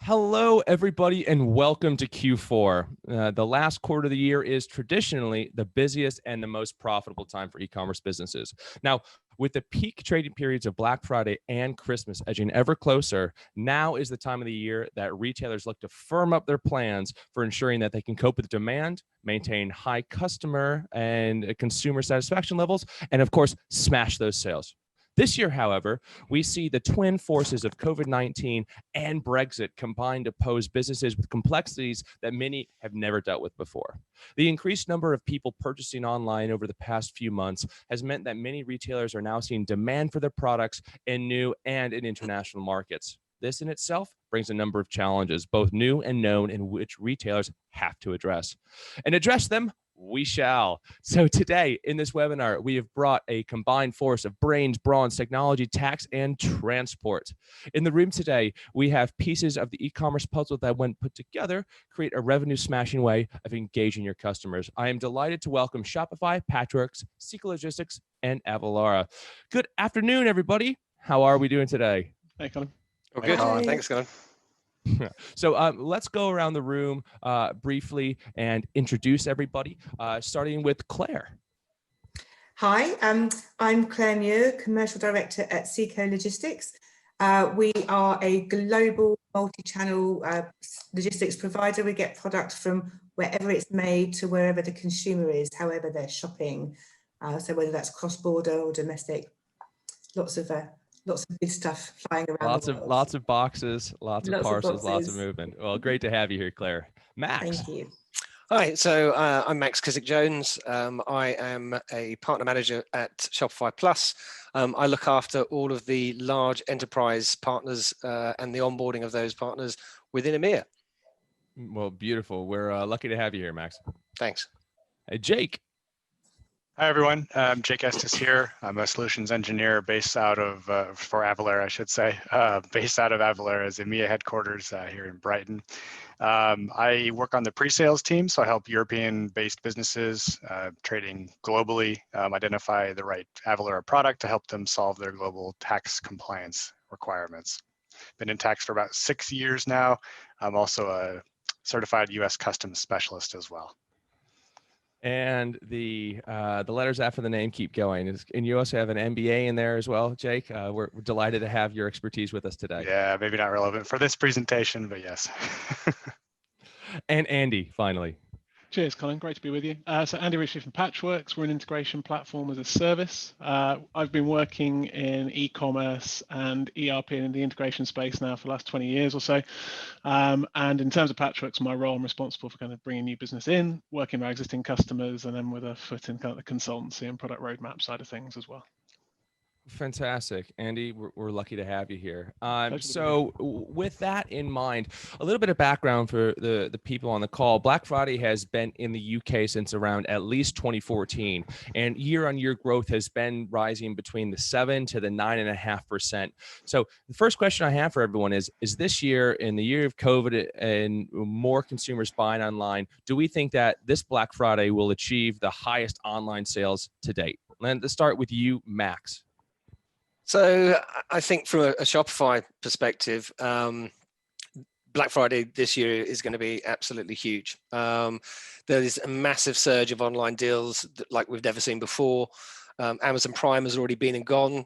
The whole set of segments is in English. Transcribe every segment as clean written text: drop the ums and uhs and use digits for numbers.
Hello, everybody, and welcome to Q4. The last quarter of the year is traditionally the busiest and the most profitable time for e-commerce businesses. Now, with the peak trading periods of Black Friday and Christmas edging ever closer, now is the time of the year that retailers look to firm up their plans for ensuring that they can cope with demand, maintain high customer and consumer satisfaction levels, and of course, smash those sales. This year, however, we see the twin forces of COVID-19 and Brexit combined to pose businesses with complexities that many have never dealt with before. The increased number of people purchasing online over the past few months has meant that many retailers are now seeing demand for their products in new and in international markets. This in itself brings a number of challenges, both new and known, in which retailers have to address. And address them we shall. So today in this webinar, we have brought a combined force of brains, brawns, technology, tax, and transport. In the room today, we have pieces of the e-commerce puzzle that, when put together, create a revenue-smashing way of engaging your customers. I am delighted to welcome Shopify, Patchworks, Seeker Logistics, and Avalara. Good afternoon, everybody. How are we doing today? Hey, Colin. Oh, good. Thanks, Colin. So let's go around the room briefly and introduce everybody, starting with Claire. Hi, I'm Claire Muir, Commercial Director at Seeker Logistics. We are a global multi-channel logistics provider. We get product from wherever it's made to wherever the consumer is, however they're shopping. So whether that's cross-border or domestic, lots of good stuff flying around. Lots of boxes, lots of parcels, lots of movement. Well, great to have you here, Claire. Max. Thank you. Hi, so I'm Max Kissack-Jones. I am a partner manager at Shopify Plus. I look after all of the large enterprise partners and the onboarding of those partners within EMEA. Well, beautiful. We're lucky to have you here, Max. Thanks. Hey, Jake. Hi, everyone. Jake Estes here. I'm a solutions engineer based out of, for Avalara, I should say, based out of Avalara's EMEA headquarters here in Brighton. I work on the pre-sales team, so I help European-based businesses trading globally identify the right Avalara product to help them solve their global tax compliance requirements. Been in tax for about 6 years now. I'm also a certified U.S. customs specialist as well. And the letters after the name keep going. And you also have an MBA in there as well, Jake. We're delighted to have your expertise with us today. Yeah, maybe not relevant for this presentation, but yes. And Andy, finally. Cheers, Colin. Great to be with you. So Andy Ritchie from Patchworks. We're an integration platform as a service. I've been working in e-commerce and ERP in the integration space now for the last 20 years or so. And in terms of Patchworks, my role, I'm responsible for kind of bringing new business in, working with our existing customers, and then with a foot in kind of the consultancy and product roadmap side of things as well. Fantastic. Andy, we're lucky to have you here. So with that in mind, a little bit of background for the people on the call. Black Friday has been in the UK since around at least 2014, and year-on-year growth has been rising between the 7 to the 9.5%. So the first question I have for everyone is this year, in the year of COVID and more consumers buying online, do we think that this Black Friday will achieve the highest online sales to date? And let's start with you, Max. So I think from a Shopify perspective, Black Friday this year is going to be absolutely huge. There is a massive surge of online deals like we've never seen before. Amazon Prime has already been and gone.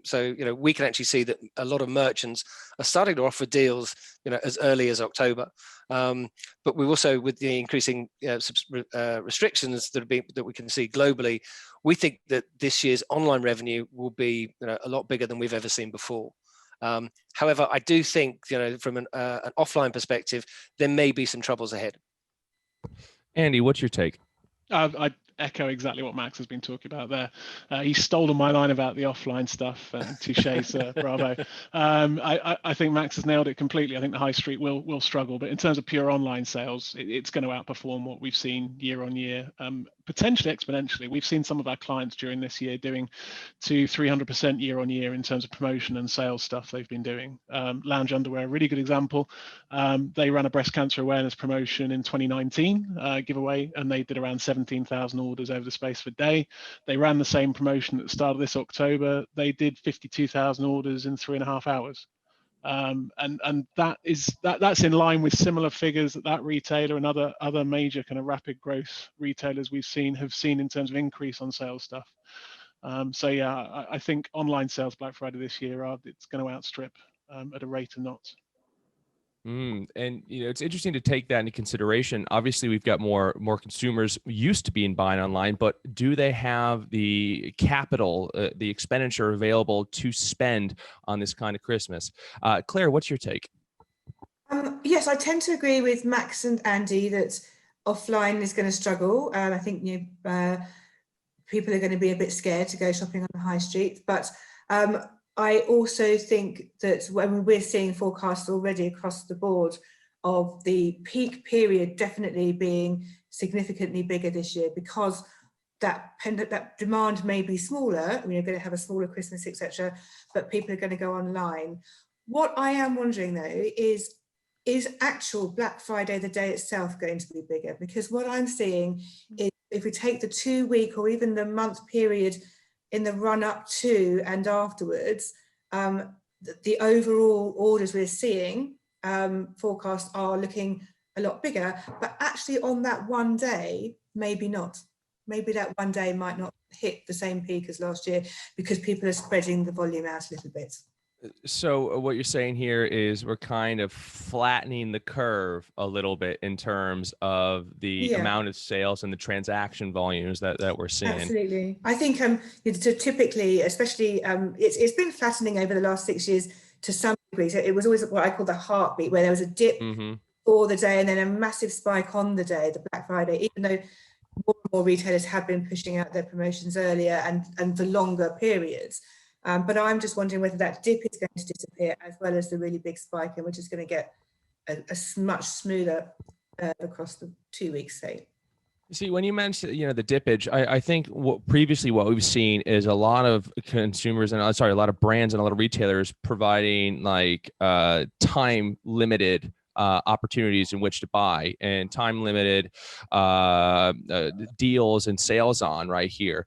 So, we can actually see that a lot of merchants are starting to offer deals, as early as October. But we also, with the increasing restrictions that we can see globally, we think that this year's online revenue will be a lot bigger than we've ever seen before. However, I do think, from an offline perspective, there may be some troubles ahead. Andy, what's your take? I echo exactly what Max has been talking about there. He's stolen my line about the offline stuff. Touche, sir. Bravo. I think Max has nailed it completely. I think the high street will struggle, but in terms of pure online sales, it's going to outperform what we've seen year on year. Potentially exponentially. We've seen some of our clients during this year doing 200-300% year on year in terms of promotion and sales stuff they've been doing. Lounge Underwear, a really good example. They ran a breast cancer awareness promotion in 2019 giveaway, and they did around 17,000 orders over the space of a day. They ran the same promotion at the start of this October. They did 52,000 orders in 3.5 hours. And that's in line with similar figures that retailer and other major kind of rapid growth retailers have seen in terms of increase on sales stuff. So yeah, I think online sales Black Friday this year it's going to outstrip at a rate of knots. And it's interesting to take that into consideration. Obviously, we've got more consumers used to being buying online, but do they have the capital, the expenditure available to spend on this kind of Christmas? Claire, what's your take? Yes, I tend to agree with Max and Andy that offline is going to struggle. I think people are going to be a bit scared to go shopping on the high street, but I also think that when we're seeing forecasts already across the board of the peak period definitely being significantly bigger this year, because that demand may be smaller, you're going to have a smaller Christmas, etc., but people are going to go online. What I am wondering though is actual Black Friday, the day itself, going to be bigger? Because what I'm seeing is if we take the 2-week or even the month period in the run up to and afterwards, the overall orders we're seeing forecasts are looking a lot bigger, but actually on that one day, maybe not. Maybe that one day might not hit the same peak as last year because people are spreading the volume out a little bit. So what you're saying here is we're kind of flattening the curve a little bit in terms of the amount of sales and the transaction volumes that we're seeing. Absolutely. I think typically, especially, it's been flattening over the last 6 years to some degree. So it was always what I call the heartbeat, where there was a dip for the day and then a massive spike on the day, the Black Friday, even though more and more retailers have been pushing out their promotions earlier and for longer periods. But I'm just wondering whether that dip is going to disappear as well as the really big spike, and we're just going to get a much smoother across the 2 weeks, say. See, when you mentioned, the dippage, I think what we've seen is a lot of consumers and a lot of brands and a lot of retailers providing like time limited opportunities in which to buy and time limited deals and sales on right here.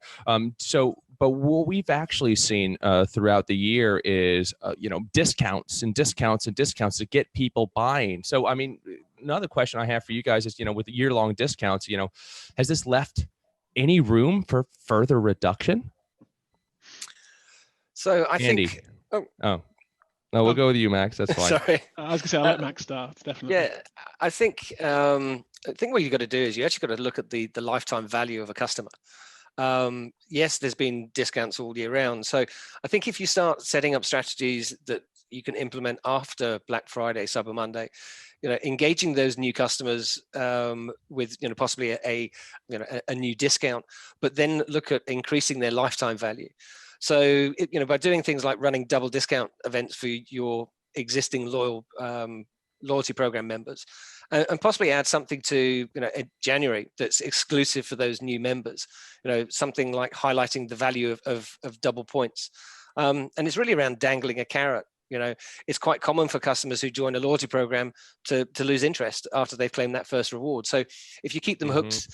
But what we've actually seen throughout the year is, discounts and discounts and discounts to get people buying. So, I mean, another question I have for you guys is, with year-long discounts, has this left any room for further reduction? So I Andy. think. No, we'll go with you, Max. That's fine. Sorry. I was going to say, I'll let Max start, definitely. Yeah, I think what you've got to do is you actually got to look at the lifetime value of a customer. Yes, there's been discounts all year round. So I think if you start setting up strategies that you can implement after Black Friday, Cyber Monday, engaging those new customers with possibly a new discount, but then look at increasing their lifetime value. So by doing things like running double discount events for your existing loyalty program members, and possibly add something to January that's exclusive for those new members, something like highlighting the value of double points, and it's really around dangling a carrot. It's quite common for customers who join a loyalty program to lose interest after they've claimed that first reward. So if you keep them hooked,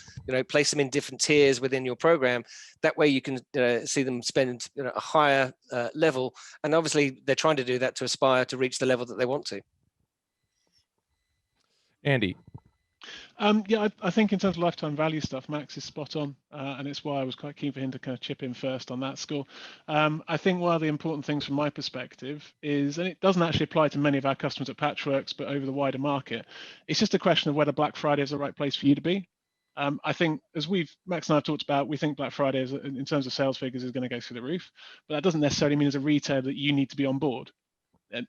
place them in different tiers within your program, that way you can see them spend a higher level, and obviously they're trying to do that to aspire to reach the level that they want to. Andy. Yeah, I think in terms of lifetime value stuff, Max is spot on, and it's why I was quite keen for him to kind of chip in first on that score. I think one of the important things from my perspective is, and it doesn't actually apply to many of our customers at Patchworks, but over the wider market, it's just a question of whether Black Friday is the right place for you to be. I think, as Max and I have talked about, we think Black Friday, in terms of sales figures, is going to go through the roof, but that doesn't necessarily mean as a retailer that you need to be on board.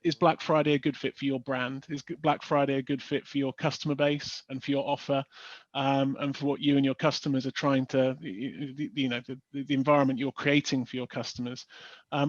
Is Black Friday a good fit for your brand? Is Black Friday a good fit for your customer base and for your offer, and for what you and your customers are trying to, the environment you're creating for your customers?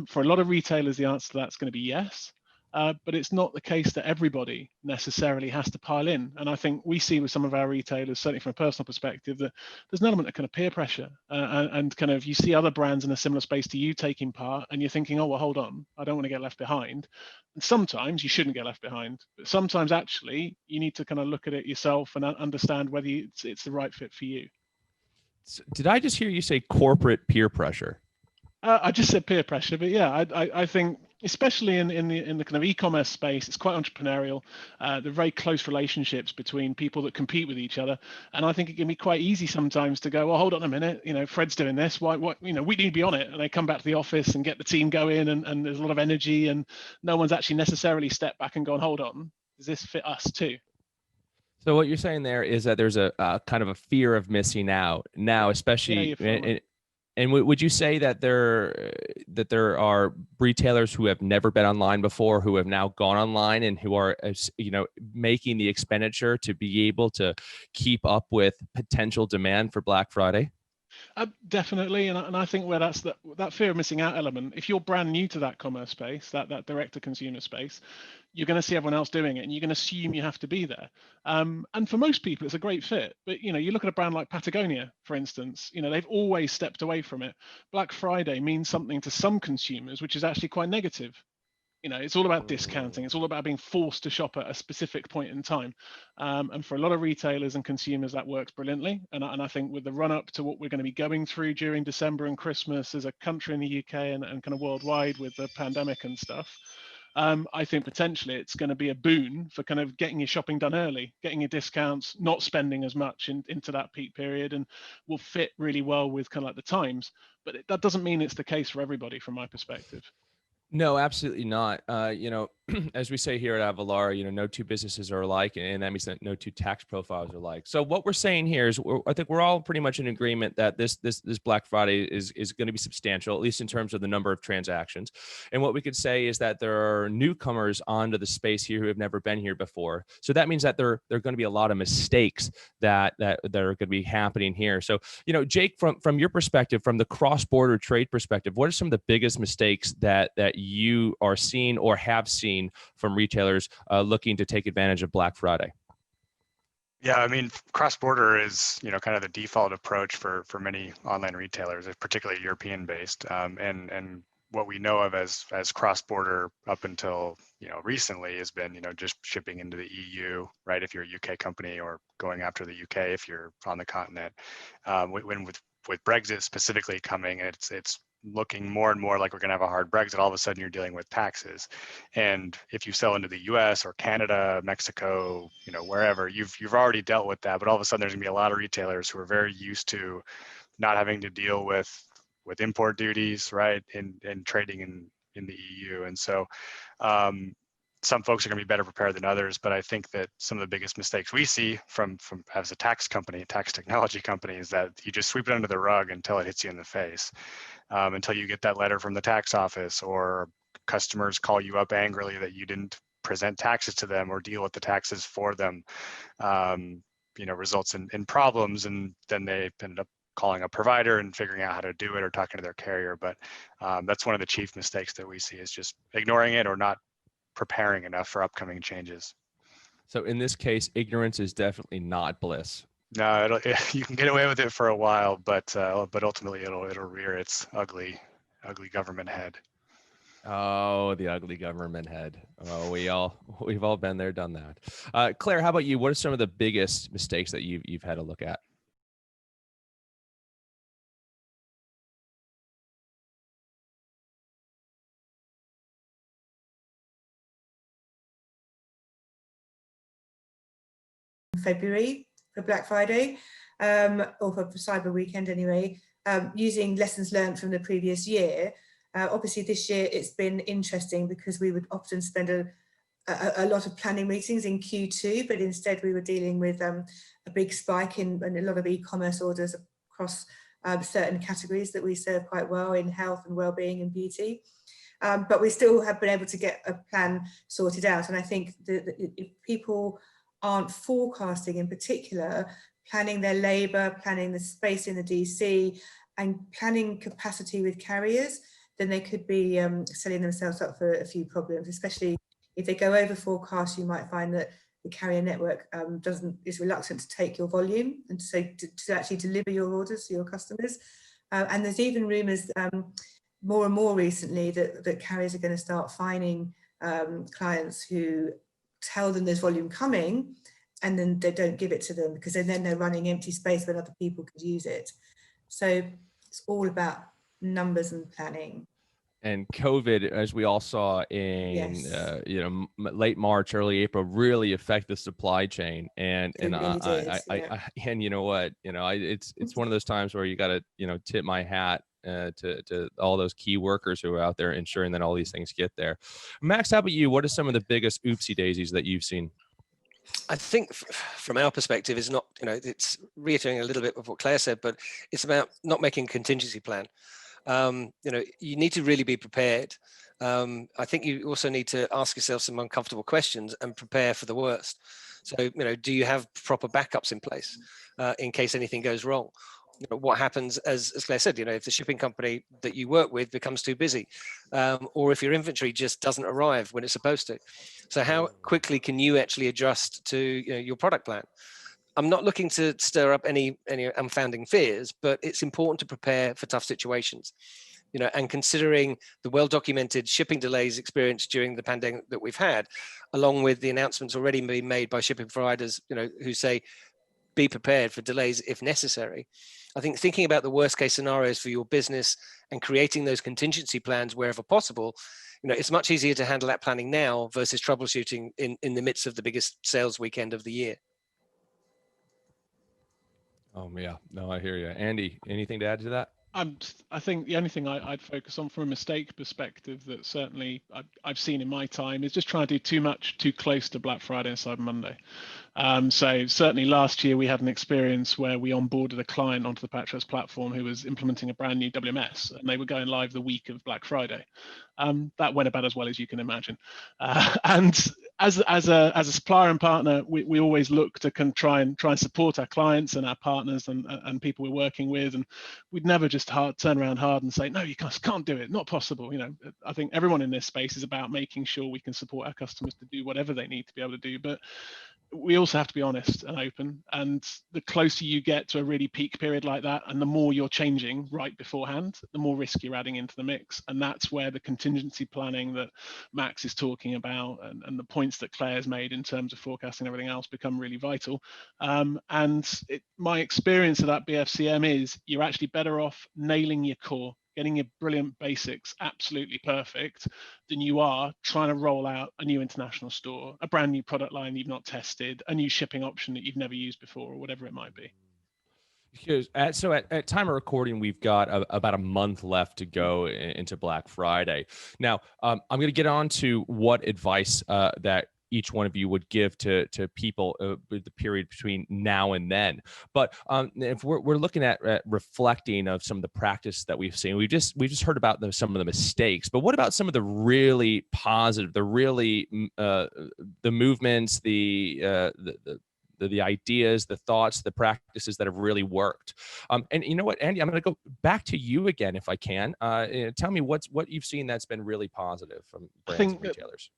For a lot of retailers, the answer to that's going to be yes. But it's not the case that everybody necessarily has to pile in. And I think we see with some of our retailers, certainly from a personal perspective, that there's an element of kind of peer pressure, and kind of you see other brands in a similar space to you taking part, and you're thinking, oh, well, hold on, I don't want to get left behind. And sometimes you shouldn't get left behind, but sometimes actually you need to kind of look at it yourself and understand whether it's the right fit for you. So did I just hear you say corporate peer pressure? I just said peer pressure, but yeah, I think especially in the kind of e-commerce space. It's quite entrepreneurial. There are very close relationships between people that compete with each other, and I think it can be quite easy sometimes to go, well, hold on a minute, Fred's doing this, why, what, we need to be on it. And they come back to the office and get the team going, and there's a lot of energy, and no one's actually necessarily stepped back and gone, hold on, does this fit us too? So what you're saying there is that there's a kind of a fear of missing out now, especially. And would you say that there are retailers who have never been online before, who have now gone online, and who are making the expenditure to be able to keep up with potential demand for Black Friday? Definitely, and I think where that's that fear of missing out element. If you're brand new to that commerce space, that direct to consumer space, you're going to see everyone else doing it, and you're going to assume you have to be there. And for most people, it's a great fit. But you look at a brand like Patagonia, for instance. They've always stepped away from it. Black Friday means something to some consumers, which is actually quite negative. It's all about discounting. It's all about being forced to shop at a specific point in time. And for a lot of retailers and consumers, that works brilliantly. And I think with the run up to what we're going to be going through during December and Christmas as a country in the UK and kind of worldwide with the pandemic and stuff, I think potentially it's going to be a boon for kind of getting your shopping done early, getting your discounts, not spending as much into that peak period, and will fit really well with kind of like the times. But that doesn't mean it's the case for everybody from my perspective. No, absolutely not. As we say here at Avalara, no two businesses are alike, and that means that no two tax profiles are alike. So what we're saying here is, I think we're all pretty much in agreement that this Black Friday is going to be substantial, at least in terms of the number of transactions. And what we could say is that there are newcomers onto the space here who have never been here before. So that means that there are going to be a lot of mistakes that are going to be happening here. So, Jake, from your perspective, from the cross-border trade perspective, what are some of the biggest mistakes that you are seeing or have seen from retailers looking to take advantage of Black Friday? Yeah, I mean, cross-border is, kind of the default approach for many online retailers, particularly European-based. And what we know of as cross-border up until, recently has been, just shipping into the EU, right? If you're a UK company, or going after the UK if you're on the continent. With Brexit specifically coming, it's looking more and more like we're going to have a hard Brexit. All of a sudden you're dealing with taxes. And if you sell into the US or Canada, Mexico, wherever, you've already dealt with that. But all of a sudden there's gonna be a lot of retailers who are very used to not having to deal with import duties, right? And trading in the EU. And so some folks are going to be better prepared than others, but I think that some of the biggest mistakes we see from as a tax technology company, is that you just sweep it under the rug until it hits you in the face, until you get that letter from the tax office, or customers call you up angrily that you didn't present taxes to them or deal with the taxes for them. Results in problems, and then they ended up calling a provider and figuring out how to do it, or talking to their carrier. But that's one of the chief mistakes that we see, is just ignoring it or not preparing enough for upcoming changes. So in this case, ignorance is definitely not bliss. No, you can get away with it for a while, but ultimately it'll rear its ugly government head. Oh, the ugly government head. Oh, we've all been there, done that. Claire, how about you? What are some of the biggest mistakes that you've had to look at? February for Black Friday, or for Cyber Weekend anyway, using lessons learned from the previous year. Obviously this year it's been interesting because we would often spend a lot of planning meetings in Q2, but instead we were dealing with a big spike in a lot of e-commerce orders across certain categories that we serve quite well in health and well-being and beauty. But we still have been able to get a plan sorted out. And I think that if people aren't forecasting, in particular, planning their labour, planning the space in the DC, and planning capacity with carriers, then they could be setting themselves up for a few problems, especially if they go over forecast. You might find that the carrier network is reluctant to take your volume and to actually deliver your orders to your customers. And there's even rumours more and more recently that carriers are going to start fining clients who tell them there's volume coming, and then they don't give it to them, because then they're running empty space when other people could use it. So it's all about numbers and planning. And COVID, as we all saw in Yes, late March, early April, really affect the supply chain. And it really did. Yeah. and you know what, it's one of those times where you got to tip my hat to all those key workers who are out there ensuring that all these things get there. Max, how about you? What are some of the biggest oopsie daisies that you've seen? I think from our perspective is not, it's reiterating a little bit of what Claire said, but it's about not making a contingency plan. You need to really be prepared. I think you also need to ask yourself some uncomfortable questions and prepare for the worst. So, do you have proper backups in place in case anything goes wrong? What happens, as Claire said, if the shipping company that you work with becomes too busy, or if your inventory just doesn't arrive when it's supposed to. So how quickly can you actually adjust to your product plan? I'm not looking to stir up any unfounding fears, but it's important to prepare for tough situations. And considering the well-documented shipping delays experienced during the pandemic that we've had, along with the announcements already being made by shipping providers, who say, be prepared for delays if necessary. I think thinking about the worst case scenarios for your business and creating those contingency plans wherever possible, it's much easier to handle that planning now versus troubleshooting in the midst of the biggest sales weekend of the year. Oh yeah, no, I hear you. Andy, anything to add to that? I think the only thing I'd focus on from a mistake perspective that certainly I've seen in my time is just trying to do too much too close to Black Friday and Cyber Monday. So certainly last year we had an experience where we onboarded a client onto the Patros platform who was implementing a brand new WMS, and they were going live the week of Black Friday. That went about as well as you can imagine. And as a supplier and partner, we always look to try and support our clients and our partners and people we're working with, and we'd never just turn around hard and say, no, you can't do it, not possible. I think everyone in this space is about making sure we can support our customers to do whatever they need to be able to do, but we also have to be honest and open. And the closer you get to a really peak period like that, and the more you're changing right beforehand, the more risk you're adding into the mix. And that's where the contingency planning that Max is talking about and the points that Claire's made in terms of forecasting and everything else become really vital. My experience of that BFCM is you're actually better off nailing your core, getting your brilliant basics absolutely perfect, than you are trying to roll out a new international store, a brand new product line you've not tested, a new shipping option that you've never used before, or whatever it might be. Because at time of recording, we've got about a month left to go into Black Friday. Now, I'm going to get on to what advice that each one of you would give to people with the period between now and then. But if we're looking at reflecting of some of the practice that we've seen, we've just heard about some of the mistakes. But what about some of the really positive, the really the movements, the ideas, the thoughts, the practices that have really worked? And you know what, Andy, I'm going to go back to you again if I can. Tell me what you've seen that's been really positive from brands and retailers.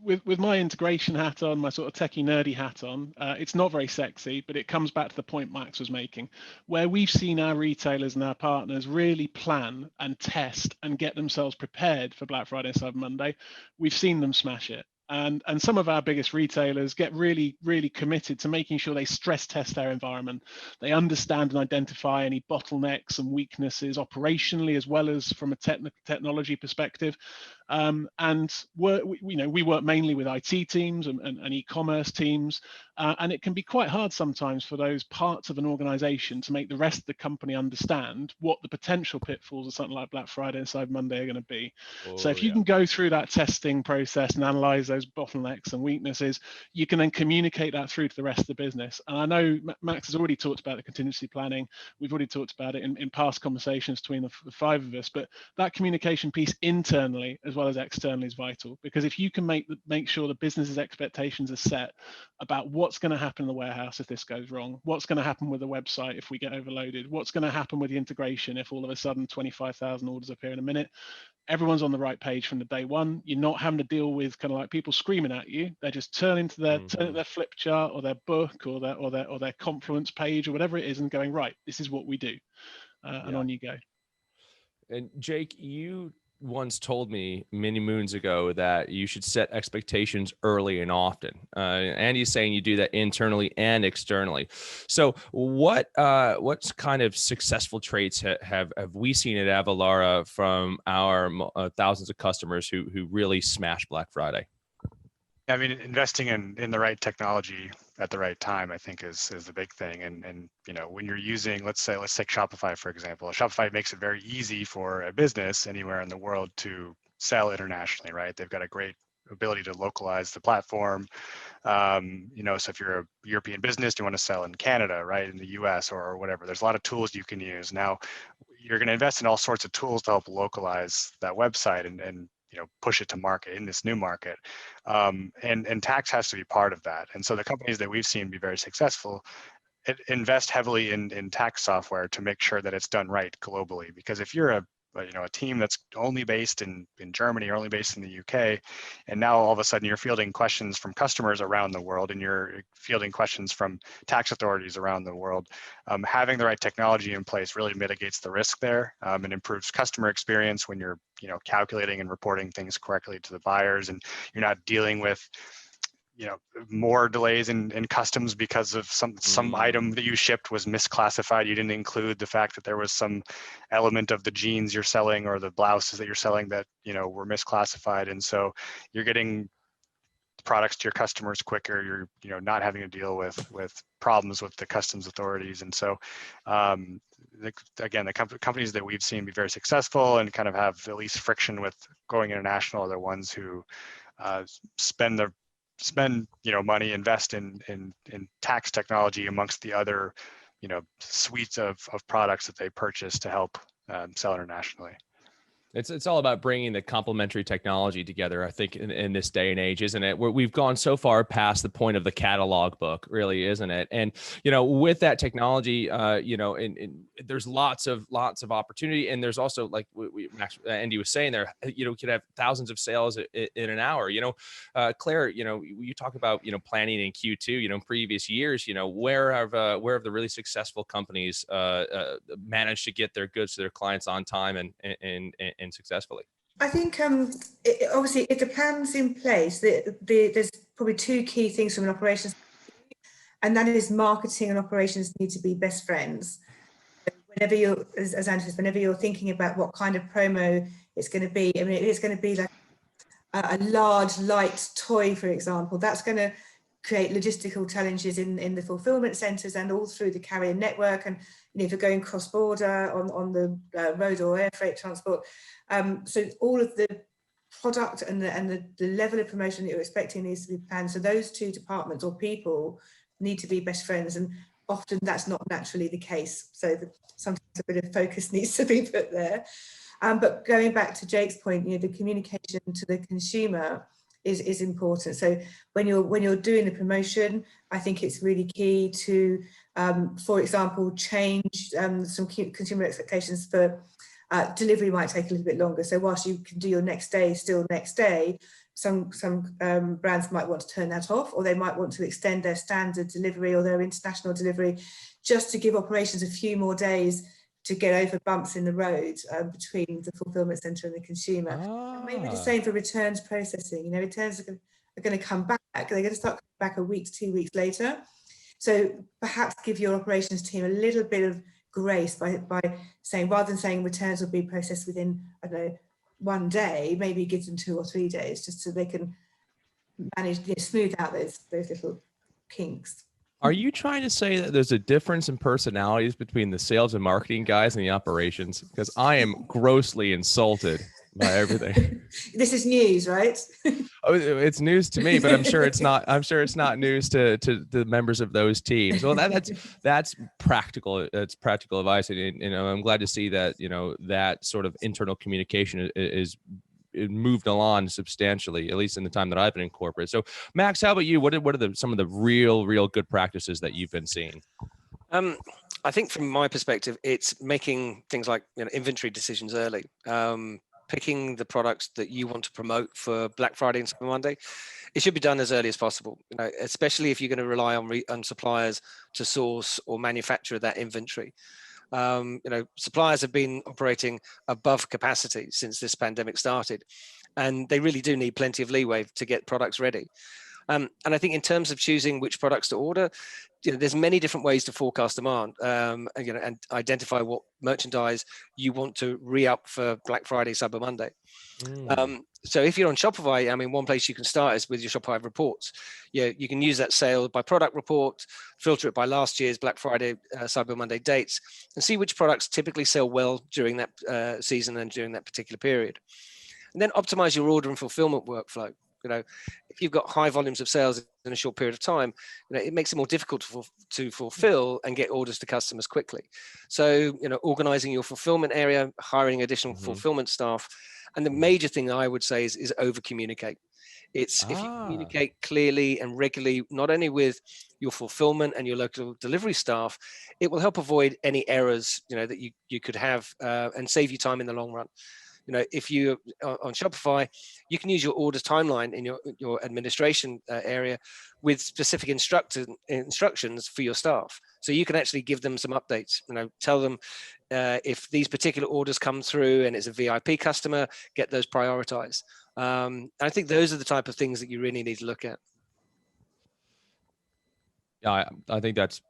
With my integration hat on, my sort of techie nerdy hat on, it's not very sexy, but it comes back to the point Max was making, where we've seen our retailers and our partners really plan and test and get themselves prepared for Black Friday and Cyber Monday. We've seen them smash it. And some of our biggest retailers get really, really committed to making sure they stress test their environment. They understand and identify any bottlenecks and weaknesses operationally, as well as from a technology perspective. And we work mainly with IT teams and e-commerce teams, and it can be quite hard sometimes for those parts of an organization to make the rest of the company understand what the potential pitfalls of something like Black Friday and Cyber Monday are going to be. So if you can go through that testing process and analyze those bottlenecks and weaknesses, you can then communicate that through to the rest of the business. And I know Max has already talked about the contingency planning. We've already talked about it in past conversations between the five of us, but that communication piece internally as well as externally is vital, because if you can make sure the business's expectations are set about what's going to happen in the warehouse if this goes wrong, what's going to happen with the website if we get overloaded, what's going to happen with the integration if all of a sudden 25,000 orders appear in a minute, everyone's on the right page from the day one. You're not having to deal with kind of like people screaming at you. They're just turning to their flip chart or their book or their Confluence page or whatever it is and going, right, this is what we do, and on you go. And Jake, you once told me many moons ago that you should set expectations early and often. Andy's saying you do that internally and externally. So what kind of successful traits have we seen at Avalara from our thousands of customers who really smash Black Friday? I mean, investing in the right technology at the right time, I think is the big thing. And you know, when you're using, let's take Shopify, for example. Shopify makes it very easy for a business anywhere in the world to sell internationally, right? They've got a great ability to localize the platform. You know, so if you're a European business, you want to sell in Canada, right, in the US or whatever, there's a lot of tools you can use. Now, you're going to invest in all sorts of tools to help localize that website and you know, push it to market in this new market. And tax has to be part of that. And so the companies that we've seen be very successful invest heavily in tax software to make sure that it's done right globally. Because if you're a team that's only based in Germany or only based in the UK, and now all of a sudden you're fielding questions from customers around the world and you're fielding questions from tax authorities around the world, having the right technology in place really mitigates the risk there, and improves customer experience when you're calculating and reporting things correctly to the buyers, and you're not dealing with more delays in customs because of some item that you shipped was misclassified. You didn't include the fact that there was some element of the jeans you're selling or the blouses that you're selling that were misclassified, and so you're getting products to your customers quicker. You're not having to deal with problems with the customs authorities. And so again, the companies that we've seen be very successful and kind of have at least friction with going international are the ones who spend money, invest in tax technology amongst the other suites of products that they purchase to help sell internationally. It's all about bringing the complementary technology together, I think, in this day and age, isn't it? We've gone so far past the point of the catalog book, really, isn't it? And with that technology, and there's lots of opportunity, and there's also, like Andy was saying there, could have thousands of sales in an hour. Claire, you talk about planning in Q2. Previous years, where have the really successful companies managed to get their goods to their clients on time and successfully? I think obviously if the plan's in place, there's probably two key things from an operations, and that is marketing and operations need to be best friends. Whenever you're, as Andrew says, whenever you're thinking about what kind of promo it's going to be, I mean, it's going to be like a large light toy, for example, that's going to create logistical challenges in the fulfillment centres and all through the carrier network. And if you're going cross-border on the road or air freight transport, so all of the product and the level of promotion that you're expecting needs to be planned. So those two departments or people need to be best friends, and often that's not naturally the case. So sometimes a bit of focus needs to be put there. But going back to Jake's point, the communication to the consumer is important. So when you're doing the promotion, I think it's really key to, for example, change some consumer expectations for delivery might take a little bit longer. So whilst you can do your next day, still next day, some brands might want to turn that off, or they might want to extend their standard delivery or their international delivery just to give operations a few more days to get over bumps in the road between the fulfillment centre and the consumer. And maybe the same for returns processing. Returns are going to come back. They're going to start coming back a week, 2 weeks later. So perhaps give your operations team a little bit of grace by saying, rather than saying returns will be processed within, I don't know, 1 day, maybe give them 2 or 3 days, just so they can manage, smooth out those little kinks. Are you trying to say that there's a difference in personalities between the sales and marketing guys and the operations? Because I am grossly insulted by everything. This is news, right? Oh, it's news to me, but I'm sure it's not. I'm sure it's not news to the members of those teams. Well, that's practical. It's practical advice, and I'm glad to see that that sort of internal communication is moved along substantially, at least in the time that I've been in corporate. So, Max, how about you? What are some of the real good practices that you've been seeing? I think from my perspective, it's making things like inventory decisions early. Picking the products that you want to promote for Black Friday and Cyber Monday, it should be done as early as possible. Especially if you're going to rely on suppliers to source or manufacture that inventory. Suppliers have been operating above capacity since this pandemic started, and they really do need plenty of leeway to get products ready. And I think in terms of choosing which products to order, there's many different ways to forecast demand, and identify what merchandise you want to re-up for Black Friday, Cyber Monday. So if you're on Shopify, one place you can start is with your Shopify reports. You can use that sale by product report, filter it by last year's Black Friday, Cyber Monday dates, and see which products typically sell well during that season and during that particular period. And then optimize your order and fulfillment workflow. If you've got high volumes of sales in a short period of time, it makes it more difficult to fulfill and get orders to customers quickly. So, organizing your fulfillment area, hiring additional fulfillment staff. And the major thing I would say is over communicate. If you communicate clearly and regularly, not only with your fulfillment and your local delivery staff, it will help avoid any errors, that you could have, and save you time in the long run. If you on Shopify, you can use your orders timeline in your administration area with specific instructions for your staff. So you can actually give them some updates, tell them if these particular orders come through and it's a VIP customer, get those prioritized. I think those are the type of things that you really need to look at. Yeah, I think that's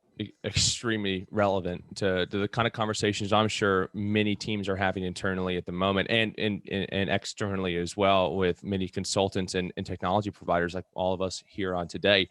extremely relevant to the kind of conversations I'm sure many teams are having internally at the moment, and externally as well, with many consultants and technology providers like all of us here on today.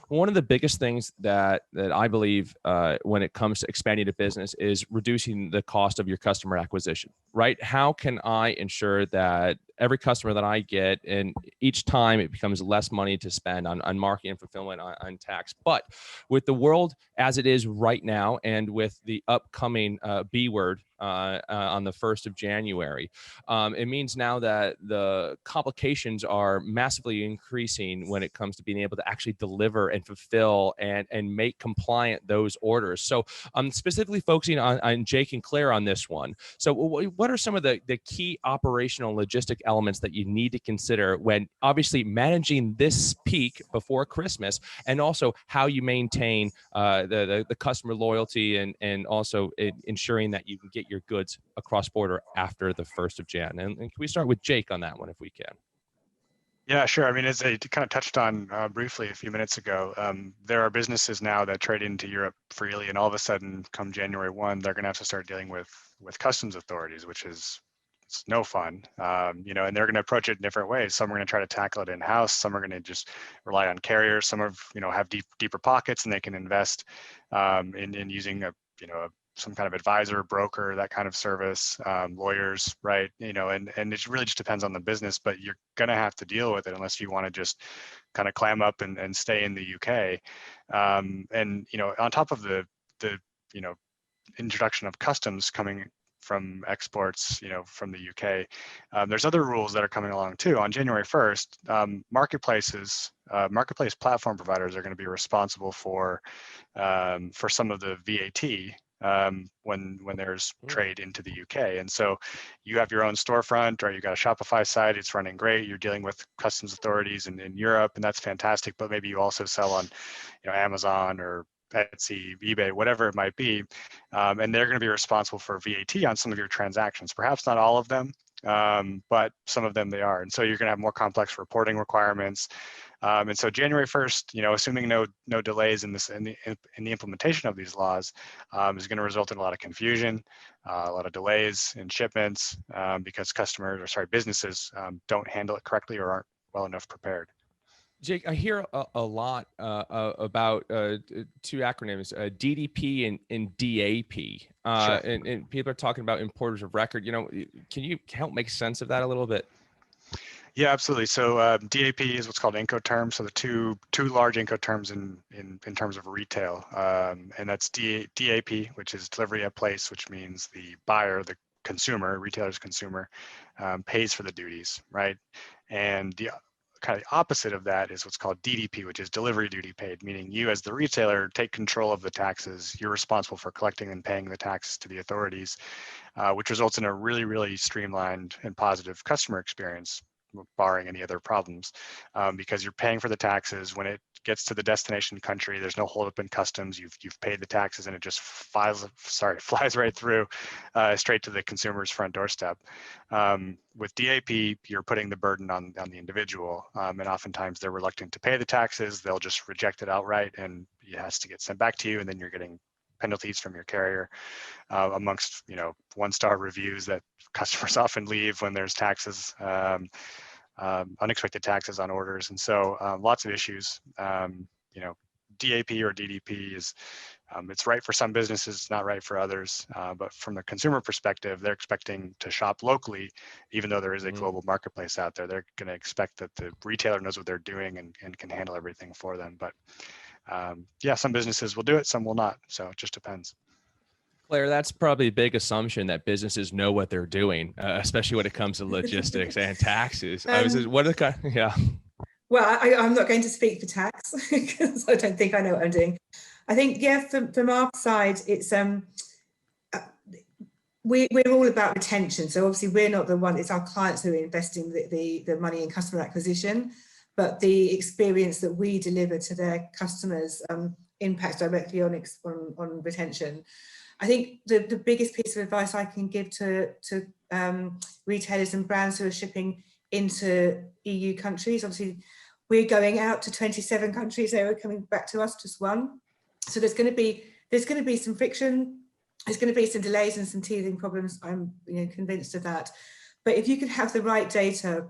One of the biggest things that I believe when it comes to expanding a business is reducing the cost of your customer acquisition, right? How can I ensure that every customer that I get, and each time it becomes less money to spend on marketing and fulfillment, on tax. But with the world as it is right now, and with the upcoming B word on the 1st of January, it means now that the complications are massively increasing when it comes to being able to actually deliver and fulfill and make compliant those orders. So I'm specifically focusing on Jake and Claire on this one. So what are some of the key operational logistic elements that you need to consider when obviously managing this peak before Christmas, and also how you maintain the customer loyalty and also ensuring that you can get your goods across border after the 1st of Jan? And can we start with Jake on that one, if we can? Yeah, sure. As I kind of touched on briefly a few minutes ago, there are businesses now that trade into Europe freely, and all of a sudden, come January 1, they're going to have to start dealing with customs authorities, which is it's no fun, and they're going to approach it in different ways. Some are going to try to tackle it in-house. Some are going to just rely on carriers. Some have deeper pockets, and they can invest in using some kind of advisor, broker, that kind of service, lawyers, right? And it really just depends on the business, but you're going to have to deal with it unless you want to just kind of clam up and stay in the UK. And on top of the introduction of customs coming from exports, from the UK, there's other rules that are coming along too. On January 1st, marketplace platform providers are going to be responsible for some of the VAT when there's trade into the UK. And so you have your own storefront, or you got a Shopify site, it's running great, you're dealing with customs authorities in Europe, and that's fantastic. But maybe you also sell on Amazon or Etsy, eBay, whatever it might be, and they're going to be responsible for VAT on some of your transactions. Perhaps not all of them, but some of them they are. And so you're going to have more complex reporting requirements. And so January 1st, assuming no delays in the implementation of these laws, is going to result in a lot of confusion, a lot of delays in shipments, because businesses don't handle it correctly or aren't well enough prepared. Jake, I hear a lot about two acronyms, DDP and DAP, Sure. and people are talking about importers of record. Can you help make sense of that a little bit? Yeah, absolutely. So DAP is what's called Incoterms. So the two large Incoterms in terms of retail, and that's DAP, which is delivery at place, which means the buyer, the consumer, retailer's consumer, pays for the duties, right? And the kind of opposite of that is what's called DDP, which is delivery duty paid, meaning you as the retailer take control of the taxes. You're responsible for collecting and paying the taxes to the authorities, which results in a really, really streamlined and positive customer experience. barring any other problems, because you're paying for the taxes. When it gets to the destination country, there's no holdup in customs. You've paid the taxes, and it just flies right through, straight to the consumer's front doorstep. With DAP, you're putting the burden on the individual, and oftentimes they're reluctant to pay the taxes. They'll just reject it outright, and it has to get sent back to you, and then you're getting penalties from your carrier, amongst one-star reviews that customers often leave when there's taxes, unexpected taxes on orders, and so lots of issues. DAP or DDP is it's right for some businesses, not right for others. But from the consumer perspective, they're expecting to shop locally, even though there is a global marketplace out there. They're going to expect that the retailer knows what they're doing and can handle everything for them. But yeah, some businesses will do it, some will not. So it just depends. Claire, that's probably a big assumption that businesses know what they're doing, especially when it comes to logistics and taxes. Yeah. Well, I'm not going to speak for tax because I don't think I know what I'm doing. I think, yeah, from our side, it's we're all about retention. So obviously we're not the one, it's our clients who are investing the money in customer acquisition, but the experience that we deliver to their customers impacts directly on retention. I think the biggest piece of advice I can give to retailers and brands who are shipping into EU countries, obviously we're going out to 27 countries, they were coming back to us, just one. So there's going to be some friction, there's going to be some delays and some teething problems, I'm convinced of that. But if you can have the right data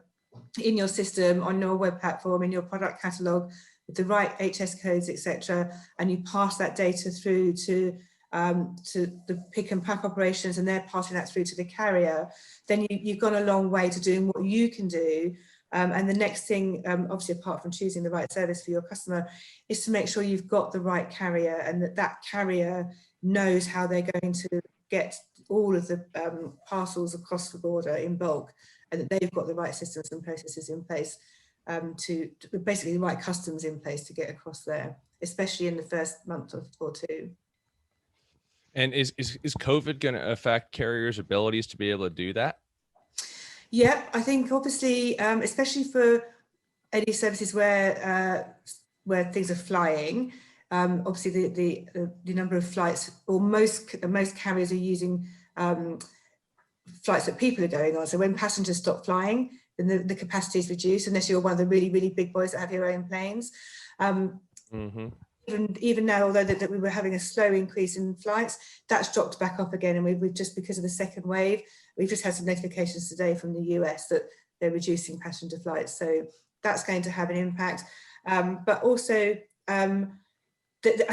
in your system, on your web platform, in your product catalogue, with the right HS codes, etc., and you pass that data through to the pick and pack operations, and they're passing that through to the carrier, then you've gone a long way to doing what you can do. And the next thing, obviously apart from choosing the right service for your customer, is to make sure you've got the right carrier, and that carrier knows how they're going to get all of the parcels across the border in bulk, and that they've got the right systems and processes in place, to basically the right customs in place to get across there, especially in the first month or two. And is COVID going to affect carriers' abilities to be able to do that? Yeah, I think obviously, especially for any services where things are flying, obviously the number of flights, or most carriers are using flights that people are going on. So when passengers stop flying, then the capacity is reduced, unless you're one of the really, really big boys that have your own planes. Even now, although that we were having a slow increase in flights, that's dropped back up again, and we've just, because of the second wave, we've just had some notifications today from the US that they're reducing passenger flights, so that's going to have an impact. But also, I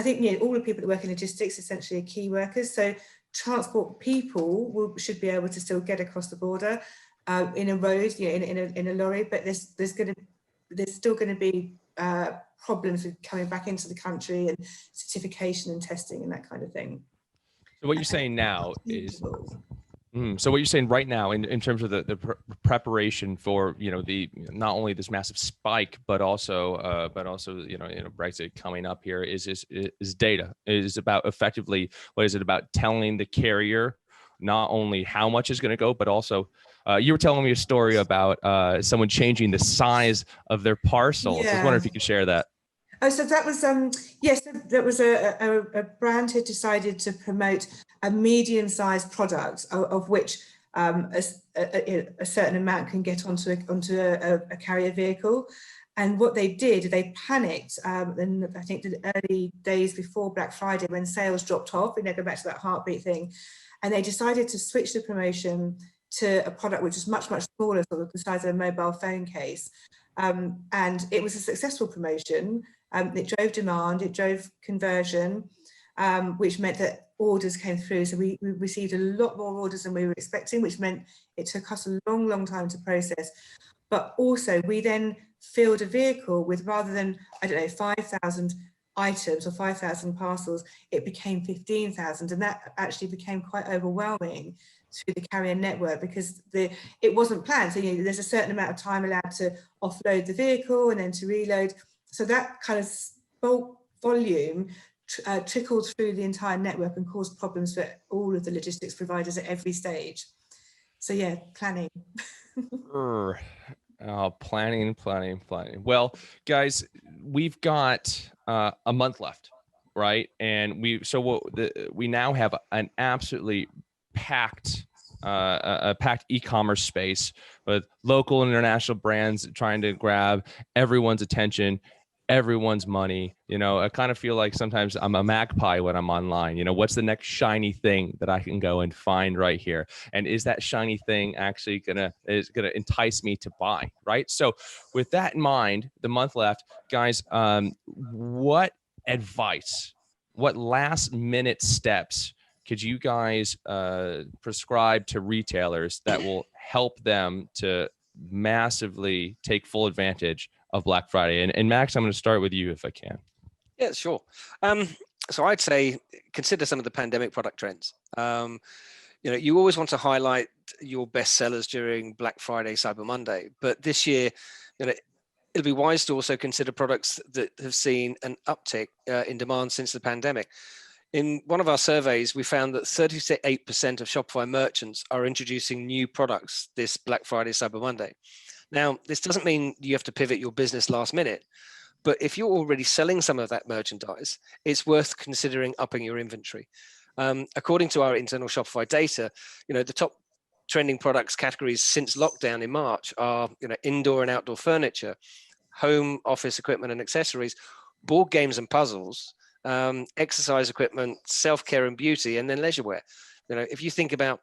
think all the people that work in logistics essentially are key workers, so transport people should be able to still get across the border in a road, in a lorry, but there's still going to be problems with coming back into the country, and certification and testing and that kind of thing. So what you're saying now is, so what you're saying right now in terms of the preparation for the not only this massive spike, but also Brexit coming up here is data. It is about effectively, what is it about telling the carrier not only how much is going to go, but also you were telling me a story about someone changing the size of their parcels. Yeah. I was wondering if you could share that. Oh, so that was yes, that was a brand who decided to promote a medium-sized product, of which a certain amount can get onto a carrier vehicle. And what they did, they panicked in, I think, the early days before Black Friday, when sales dropped off. We go back to that heartbeat thing, and they decided to switch the promotion to a product which is much, much smaller, sort of the size of a mobile phone case. And it was a successful promotion. It drove demand, it drove conversion, which meant that orders came through. So we received a lot more orders than we were expecting, which meant it took us a long, long time to process. But also we then filled a vehicle with, rather than, 5,000 items or 5,000 parcels, it became 15,000. And that actually became quite overwhelming through the carrier network, because it wasn't planned. So there's a certain amount of time allowed to offload the vehicle and then to reload. So that kind of bulk volume trickled through the entire network and caused problems for all of the logistics providers at every stage. So yeah, planning. Oh, planning. Well, guys, we've got a month left, right? And we now have an absolutely packed a packed e-commerce space with local and international brands trying to grab everyone's attention, everyone's money. I kind of feel like sometimes I'm a magpie when I'm online. What's the next shiny thing that I can go and find right here? And is that shiny thing actually gonna entice me to buy, right? So with that in mind, the month left, guys, what advice, what last minute steps could you guys prescribe to retailers that will help them to massively take full advantage of Black Friday? And Max, I'm going to start with you if I can. Yeah, sure. So I'd say consider some of the pandemic product trends. You always want to highlight your best sellers during Black Friday, Cyber Monday, but this year, it'll be wise to also consider products that have seen an uptick in demand since the pandemic. In one of our surveys, we found that 38% of Shopify merchants are introducing new products this Black Friday, Cyber Monday. Now, this doesn't mean you have to pivot your business last minute, but if you're already selling some of that merchandise, it's worth considering upping your inventory. According to our internal Shopify data, the top trending products categories since lockdown in March are, indoor and outdoor furniture, home office equipment and accessories, board games and puzzles, exercise equipment, self-care and beauty, and then leisure wear. If you think about,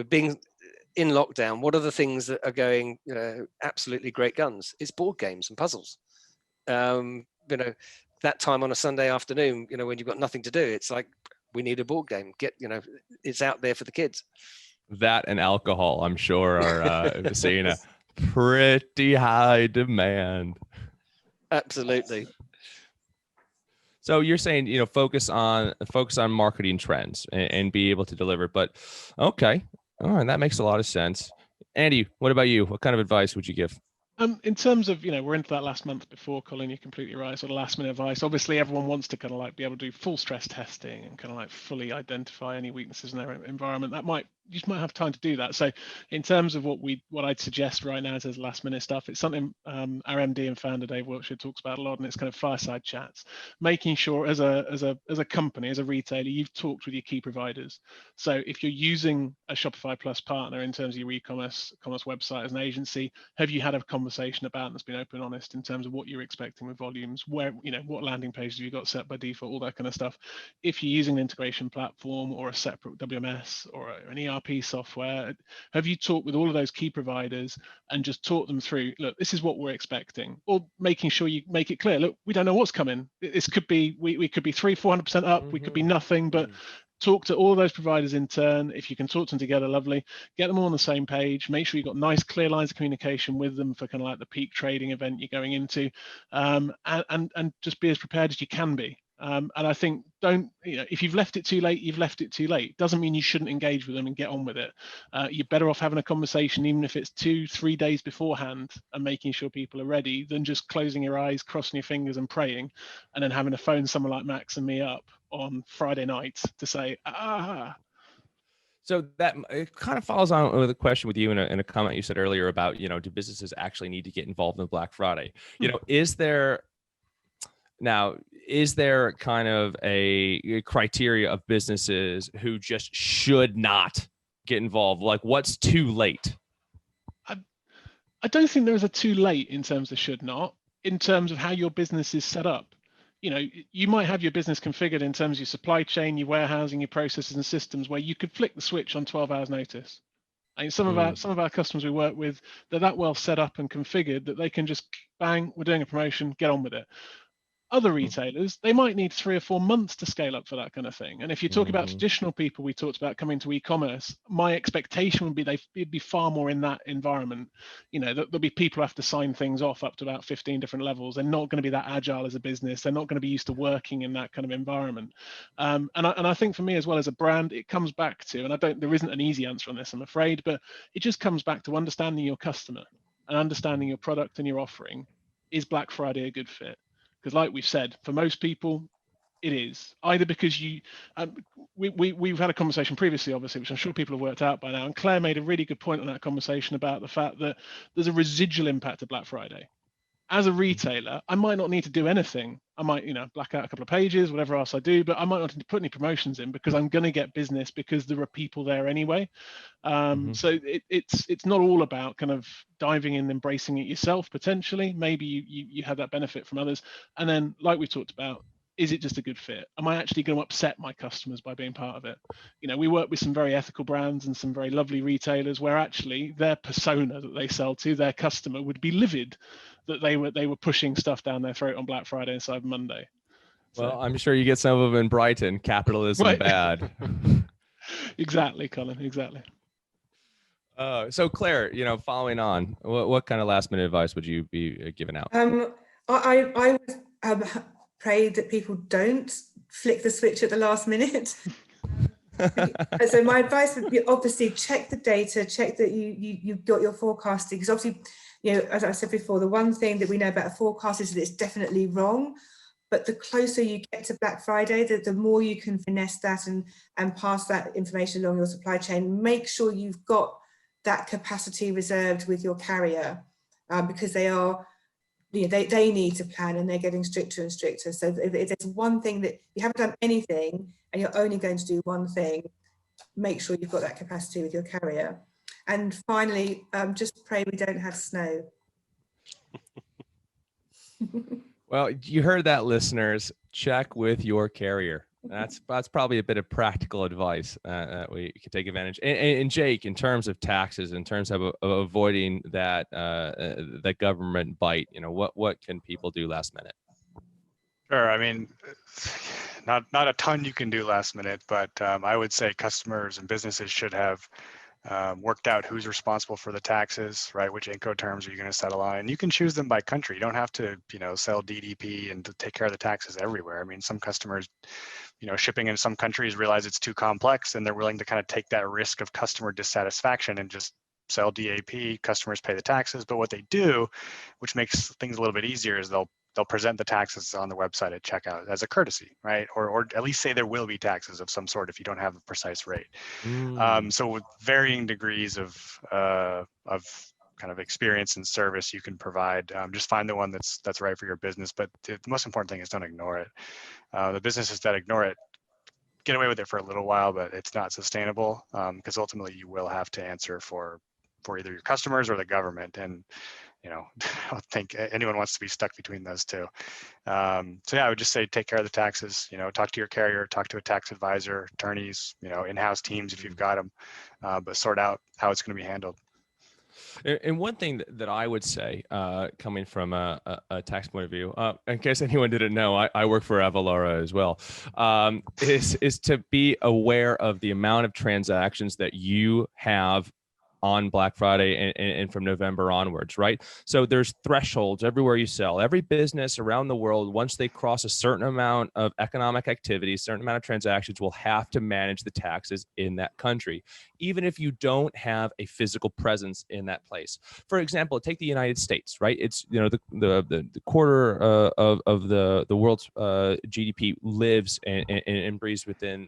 being in lockdown, what are the things that are going, absolutely great guns? It's board games and puzzles. That time on a Sunday afternoon, when you've got nothing to do, it's like, we need a board game. It's out there for the kids. That and alcohol, I'm sure, are seeing a pretty high demand. Absolutely. So you're saying, focus on marketing trends and be able to deliver. But okay, all right, that makes a lot of sense. Andy, what about you? What kind of advice would you give? In terms of, we're into that last month before, Colin, you're completely right. Sort of last minute advice. Obviously, everyone wants to kind of like be able to do full stress testing and kind of like fully identify any weaknesses in their environment. You just might have time to do that. So in terms of what I'd suggest right now as last minute stuff, it's something our MD and founder Dave Wiltshire talks about a lot, and it's kind of fireside chats, making sure as a company, as a retailer, you've talked with your key providers. So if you're using a Shopify Plus partner in terms of your e-commerce website as an agency, have you had a conversation about, and that's been open and honest in terms of what you're expecting with volumes, where, what landing pages have you got set by default, all that kind of stuff. If you're using an integration platform or a separate WMS or an ERP software, have you talked with all of those key providers and just talk them through, look, this is what we're expecting, or making sure you make it clear, look, we don't know what's coming. This could be, we could be 300-400% up, we could be nothing, but talk to all those providers in turn. If you can talk to them together, lovely. Get them all on the same page. Make sure you've got nice, clear lines of communication with them for kind of like the peak trading event you're going into, and just be as prepared as you can be. And I think if you've left it too late, you've left it too late. Doesn't mean you shouldn't engage with them and get on with it. You're better off having a conversation, even if it's 2-3 days beforehand, and making sure people are ready, than just closing your eyes, crossing your fingers and praying, and then having to phone someone like Max and me up on Friday night to say, So that it kind of follows on with a question with you in a comment you said earlier about, do businesses actually need to get involved in Black Friday? Is there kind of a criteria of businesses who just should not get involved? Like, what's too late? I don't think there is a too late in terms of should not, in terms of how your business is set up. You might have your business configured in terms of your supply chain, your warehousing, your processes and systems, where you could flick the switch on 12 hours notice. And some of our customers we work with, they're that well set up and configured that they can just bang, we're doing a promotion, get on with it. Other retailers, they might need 3 or 4 months to scale up for that kind of thing. And if you talk about traditional people we talked about coming to e-commerce, my expectation would be they'd be far more in that environment. There'll be people who have to sign things off up to about 15 different levels. They're not going to be that agile as a business. They're not going to be used to working in that kind of environment. And I think for me as well as a brand, it comes back to, and there isn't an easy answer on this, I'm afraid, but it just comes back to understanding your customer and understanding your product and your offering. Is Black Friday a good fit? Because like we've said, for most people, It is either because we've had a conversation previously, obviously, which I'm sure people have worked out by now. And Claire made a really good point on that conversation about the fact that there's a residual impact of Black Friday. As a retailer, I might not need to do anything. I might, black out a couple of pages, whatever else I do, but I might not need to put any promotions in because I'm going to get business because there are people there anyway. So it's not all about kind of diving in, embracing it yourself. Potentially, maybe you have that benefit from others, and then like we talked about, is it just a good fit? Am I actually going to upset my customers by being part of it? We work with some very ethical brands and some very lovely retailers where actually their persona that they sell to, their customer, would be livid that they were pushing stuff down their throat on Black Friday and Cyber Monday. Well, I'm sure you get some of them in Brighton. Capitalism Right. bad. Exactly, Colin. Exactly. So Claire, following on, what kind of last minute advice would you be giving out? I would pray that people don't flick the switch at the last minute. So my advice would be, obviously check the data, check that you've got your forecasting, because obviously, as I said before, the one thing that we know about a forecast is that it's definitely wrong. But the closer you get to Black Friday, the more you can finesse that and pass that information along your supply chain. Make sure you've got that capacity reserved with your carrier, because they need to plan, and they're getting stricter and stricter. So if there's one thing that you haven't done anything and you're only going to do one thing, make sure you've got that capacity with your carrier. And finally, just pray we don't have snow. Well, you heard that, listeners. Check with your carrier. That's probably a bit of practical advice that we could take advantage. And Jake, in terms of taxes, in terms of avoiding that government bite, what can people do last minute? Sure. I mean, not a ton you can do last minute, but I would say customers and businesses should have worked out who's responsible for the taxes, right? Which Incoterms are you going to settle on? And you can choose them by country. You don't have to, sell DDP and to take care of the taxes everywhere. I mean, some customers, shipping in some countries realize it's too complex, and they're willing to kind of take that risk of customer dissatisfaction and just sell DAP. Customers pay the taxes, but what they do, which makes things a little bit easier, is they'll present the taxes on the website at checkout as a courtesy, right? Or at least say there will be taxes of some sort if you don't have a precise rate. So with varying degrees of kind of experience and service you can provide, just find the one that's right for your business. But the most important thing is don't ignore it. The businesses that ignore it get away with it for a little while, but it's not sustainable, because ultimately you will have to answer for either your customers or the government. And I don't think anyone wants to be stuck between those two. So yeah, I would just say take care of the taxes. Talk to your carrier, talk to a tax advisor, attorneys, in-house teams if you've got them, but sort out how it's going to be handled. And one thing that I would say, coming from a tax point of view, in case anyone didn't know, I work for Avalara as well, is to be aware of the amount of transactions that you have on Black Friday and from November onwards, right? So there's thresholds everywhere you sell. Every business around the world, once they cross a certain amount of economic activity, a certain amount of transactions, will have to manage the taxes in that country, even if you don't have a physical presence in that place. For example, take the United States, right? It's the quarter of the world's GDP lives and breathes within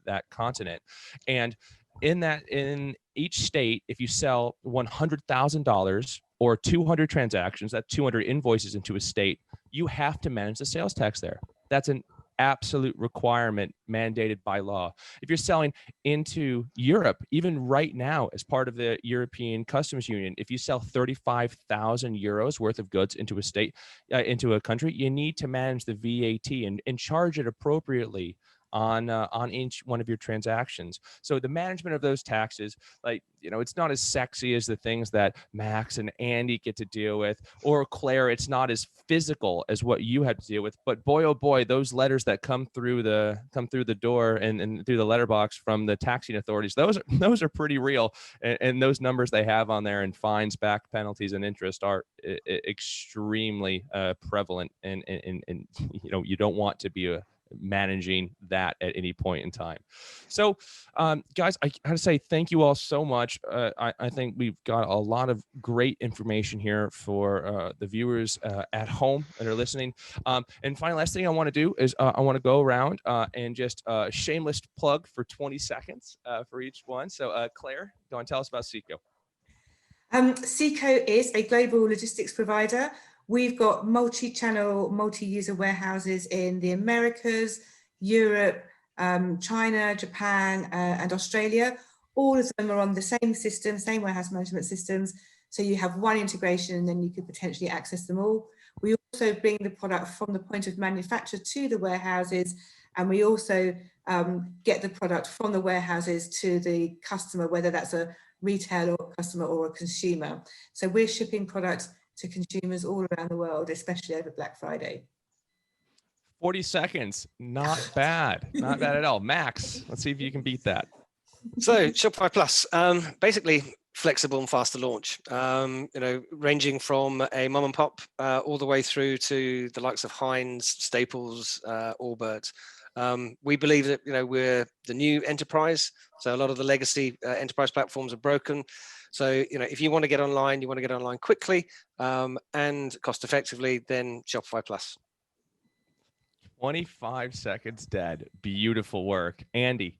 that continent, and in each state, if you sell $100,000 or 200 transactions, that's 200 invoices into a state, you have to manage the sales tax there. That's an absolute requirement mandated by law. If you're selling into Europe, even right now, as part of the European Customs Union, if you sell 35,000 euros worth of goods into a state, into a country, you need to manage the VAT and charge it appropriately on each one of your transactions. So the management of those taxes, it's not as sexy as the things that Max and Andy get to deal with, or Claire, it's not as physical as what you had to deal with. But boy, oh boy, those letters that come through the door and through the letterbox from the taxing authorities, those are pretty real. And those numbers they have on there, and fines, back penalties, and interest are extremely prevalent. And you don't want to be managing that at any point in time. So guys, I gotta say thank you all so much. I think we've got a lot of great information here for the viewers at home that are listening. And finally, last thing I want to do is I want to go around and just shameless plug for 20 seconds for each one. So Claire, go and tell us about Seco. Seco is a global logistics provider. We've got multi-channel, multi-user warehouses in the Americas, Europe, China, Japan, and Australia. All of them are on the same system, same warehouse management systems. So you have one integration and then you could potentially access them all. We also bring the product from the point of manufacture to the warehouses, and we also get the product from the warehouses to the customer, whether that's a retail or customer or a consumer. So we're shipping products to consumers all around the world, especially over Black Friday. 40 seconds, not bad, not bad at all. Max, let's see if you can beat that. So Shopify Plus, basically flexible and fast to launch, ranging from a mom and pop all the way through to the likes of Heinz, Staples, Allbirds. We believe that we're the new enterprise, so a lot of the legacy enterprise platforms are broken. So if you want to get online, you want to get online quickly and cost effectively, then Shopify Plus. 25 seconds dead. Beautiful work. Andy.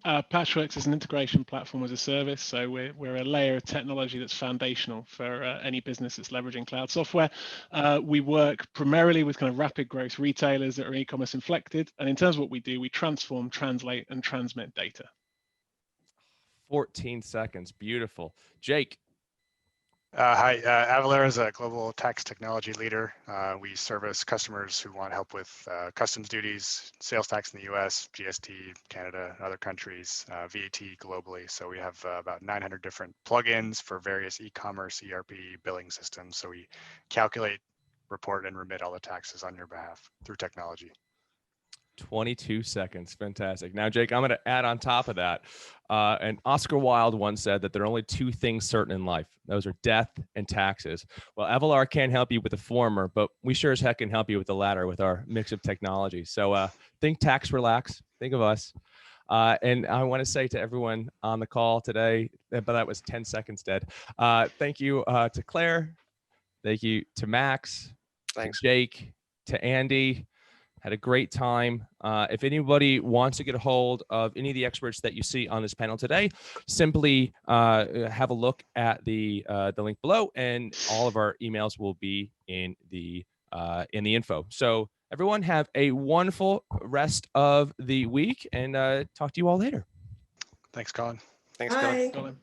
Patchworks is an integration platform as a service, so we're a layer of technology that's foundational for any business that's leveraging cloud software. We work primarily with kind of rapid growth retailers that are e-commerce inflected, and in terms of what we do, we transform, translate, and transmit data. 14 seconds. Beautiful. Jake. Hi, Avalara is a global tax technology leader. We service customers who want help with customs duties, sales tax in the US, GST, Canada, other countries, VAT globally. So we have about 900 different plugins for various e-commerce, ERP, billing systems. So we calculate, report, and remit all the taxes on your behalf through technology. 22 seconds. Fantastic. Now, Jake, I'm going to add on top of that. And Oscar Wilde once said that there are only two things certain in life. Those are death and taxes. Well, Avalara can't help you with the former, but we sure as heck can help you with the latter with our mix of technology. So think tax relax. Think of us. And I want to say to everyone on the call today, but that was 10 seconds dead. Thank you to Claire. Thank you to Max. Thanks. To Jake. To Andy. Had a great time. If anybody wants to get a hold of any of the experts that you see on this panel today, simply have a look at the link below, and all of our emails will be in the info. So everyone have a wonderful rest of the week, and talk to you all later. Thanks, Colin. Thanks, Bye. Colin.